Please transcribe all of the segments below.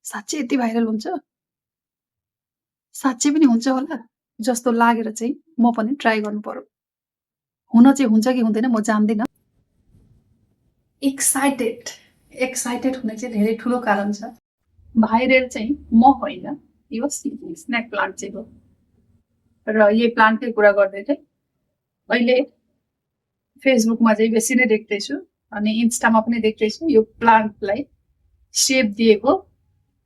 साँच्चै यति भाइरल हुन्छ? साँच्चै पनि हुन्छ होला? जस्तो लागेर चाहिँ म पनि ट्राई गर्नु पर्यो। हुन चाहिँ हुन्छ कि हुँदैन म जान्दिनँ। एक्साइटेड एक्साइटेड हुने चाहिँ धेरै ठुलो कारण छ। भाइरल चाहिँ म होइन, यो स्नेक प्लान्ट चाहिँ हो। र यही प्लान्टकै कुरा गर्दै थिएँ। अहिले फेसबुकमा चाहिँ बेसी नै देख्दैछु अनि इन्स्टामा पनि देख्दैछु यो प्लान्टलाई सेप दिएको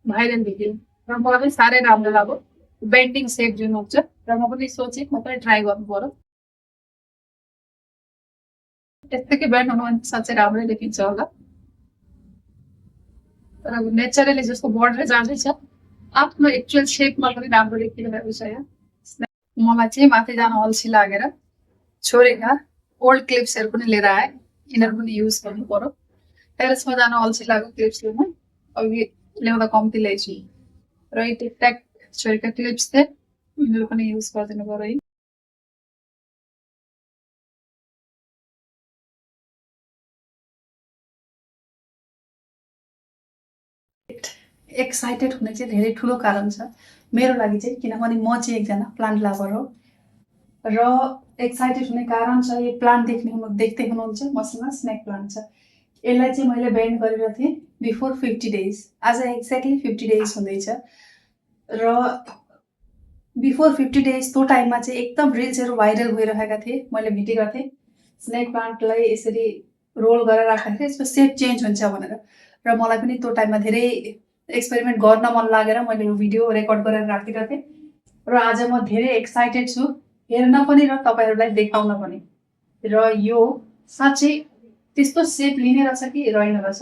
भाइरल भिडियो र मलाई पनि साह्रै राम्रो लाग्यो। बेन्डिङ सेप जुन हुन्छ र म पनि सोचेँ म पनि ट्राई गर्नु पर्यो। त्यत्तिकै बेन्ड हुनु भने साँच्चै राम्रै देखिन्छ होला। तर अब नेचरली जस्तो बढेर जाँदैछ आफ्नो एक्चुअल सेपमा पनि राम्रो देखिरहेको छ यहाँ। मलाई चाहिँ माथि जान अल्छी लागेर छोरीका ओल्ड क्लिप्सहरू पनि लिएर आएँ। यिनीहरू पनि युज गर्नु पर्यो। टेरेसमा जान अल्छी लाग्यो क्लिप्स लिन। अघि ल्याउँदा कम्ती ल्याइछु र यी टिकट्याक छोरीका क्लिप्स थिए यिनीहरू पनि युज गरिदिनु पर्यो है। एक्साइटेड हुने चाहिँ धेरै ठुलो कारण छ मेरो लागि चाहिँ, किनभने म चाहिँ एकजना प्लान्ट लभर हो र एक्साइटेड हुने कारण छ यो प्लान्ट देख्दै हुनुहुन्छ मसँग स्नेक प्लान्ट छ। यसलाई चाहिँ मैले बेन्ड गरेर थिएँ बिफोर 50 डेज। आज एक्ज्याक्टली 50 डेज हुँदैछ र बिफोर 50 डेज त्यो टाइममा चाहिँ एकदम रिल्सहरू भाइरल भइरहेका थिए। मैले भेटेका थिएँ स्नेक प्लान्टलाई यसरी रोल गरेर राखेको थिएँ, यसको सेप चेन्ज हुन्छ भनेर। र मलाई पनि त्यो टाइममा धेरै एक्सपेरिमेन्ट गर्न मन लागेर मैले यो भिडियो रेकर्ड गरेर राखेका थिएँ र आज म धेरै एक्साइटेड छु हेर्न पनि र तपाईँहरूलाई देखाउन पनि। र यो साँच्चै त्यस्तो सेप लिने रहेछ कि रहेन रहेछ।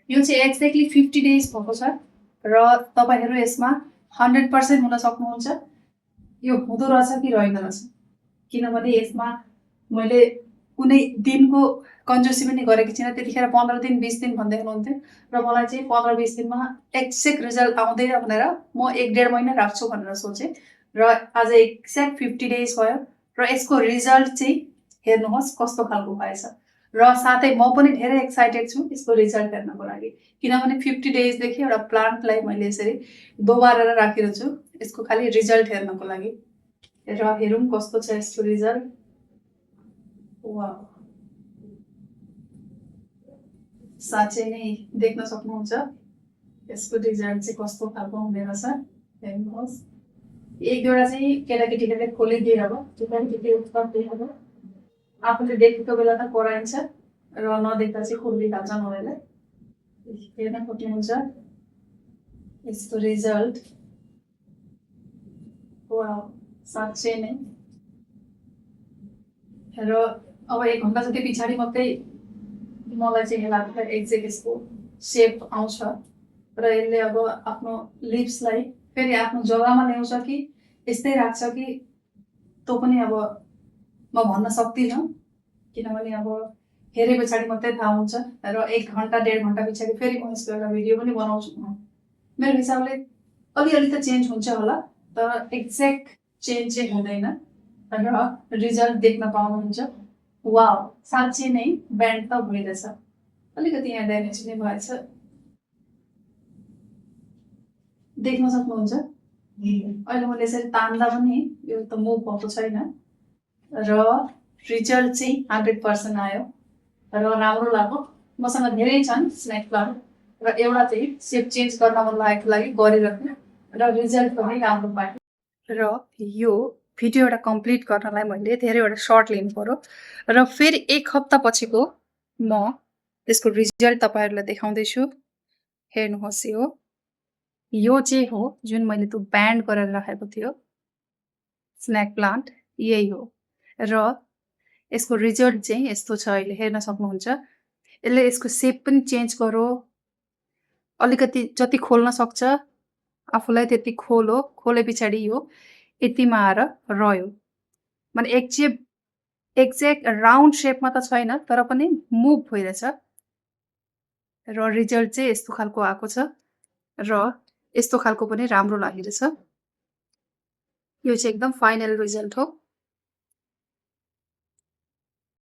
यो चाहिँ एक्ज्याक्टली 50 डेज भएको छ र तपाईँहरू यसमा 100% हुन सक्नुहुन्छ यो हुँदो रहेछ कि रहेन रहेछ। किनभने यसमा मैले कुनै दिनको कन्जुसी पनि गरेको छैन। त्यतिखेर 15 दिन 20 दिन भन्दै हुनुहुन्थ्यो र मलाई चाहिँ 15-20 दिनमा एक्ज्याक्ट रिजल्ट आउँदैन भनेर म 1-1.5 महिना राख्छु भनेर सोचेँ र आज एक्ज्याक्ट 50 डेज भयो र यसको रिजल्ट चाहिँ हेर्नुहोस् कस्तो खालको भएछ। र साथै म पनि धेरै एक्साइटेड छु यसको रिजल्ट हेर्नको लागि, किनभने 50 डेजदेखि एउटा प्लान्टलाई मैले यसरी दोबारेर राखेको छु यसको खालि रिजल्ट हेर्नको लागि। र हेरौँ कस्तो छ यसको रिजल्ट। वाउ, साँच्चै नै देख्न सक्नुहुन्छ यसको रिजल्ट चाहिँ कस्तो खालको हुने रहेछ। हेर्नुहोस् एक दुईवटा चाहिँ केटाकेटीले खोलिदिएर अब केटाकेटी उत्तर अब आफूले देखेको बेला त कराइन्छ र नदेख्दा चाहिँ खोलिदिइहाल्छ उनीहरूले। हेर्न खोज्नुहुन्छ यसको रिजल्ट। वाउ, साँच्चै नै। र अब 1 घन्टा जति पछाडि मात्रै मलाई चाहिँ लाग्छ एक्ज्याक्ट यसको सेप आउँछ र यसले अब आफ्नो लिप्सलाई फेरि आफ्नो जग्गामा ल्याउँछ कि यस्तै राख्छ कि त्यो पनि अब म भन्न सक्दिनँ, किनभने अब हेरे पछाडि मात्रै थाहा हुन्छ। र 1 घन्टा 1.5 घन्टा पछाडि फेरि म यसको एउटा भिडियो पनि बनाउँछु। मेरो हिसाबले अलिअलि त चेन्ज हुन्छ होला तर एक्ज्याक्ट चेन्ज चाहिँ हुँदैन र रिजल्ट देख्न पाउनुहुन्छ। वाउ, साँच्चै नै ब्यान्ड त भइरहेछ। अलिकति यहाँ ड्यामेज नै भएछ, देख्न सक्नुहुन्छ। अहिले मैले यसरी तान्दा पनि यो त मुभ भएको छैन र रिजल्ट चाहिँ 100% आयो र राम्रो लाग्यो। मसँग धेरै छन् स्नेक प्लान्ट र एउटा चाहिँ सेप चेन्ज गर्न मन लागेको लागि गरिरहेको र रिजल्ट पनि राम्रो पाएँ। र यो भिडियो एउटा कम्प्लिट गर्नलाई मैले धेरैवटा सर्ट लिनु पर्यो र फेरि 1 हप्ता पछिको म त्यसको रिजल्ट तपाईँहरूलाई देखाउँदैछु। हेर्नुहोस् यो चाहिँ हो जुन मैले त्यो ब्यान्ड गरेर राखेको थियो स्नेक प्लान्ट, यही हो र यसको रिजल्ट चाहिँ यस्तो छ। अहिले हेर्न सक्नुहुन्छ यसले यसको सेप पनि चेन्ज गर्यो, अलिकति जति खोल्न सक्छ आफूलाई त्यति खोलो, खोले पछाडि यो यतिमा आएर रह्यो। माने एक्ज्याक्ट राउन्ड सेपमा त छैन तर पनि मुभ भइरहेछ र रिजल्ट चाहिँ यस्तो खालको आएको छ र यस्तो खालको पनि राम्रो लागिरहेछ। यो चाहिँ एकदम फाइनल रिजल्ट हो।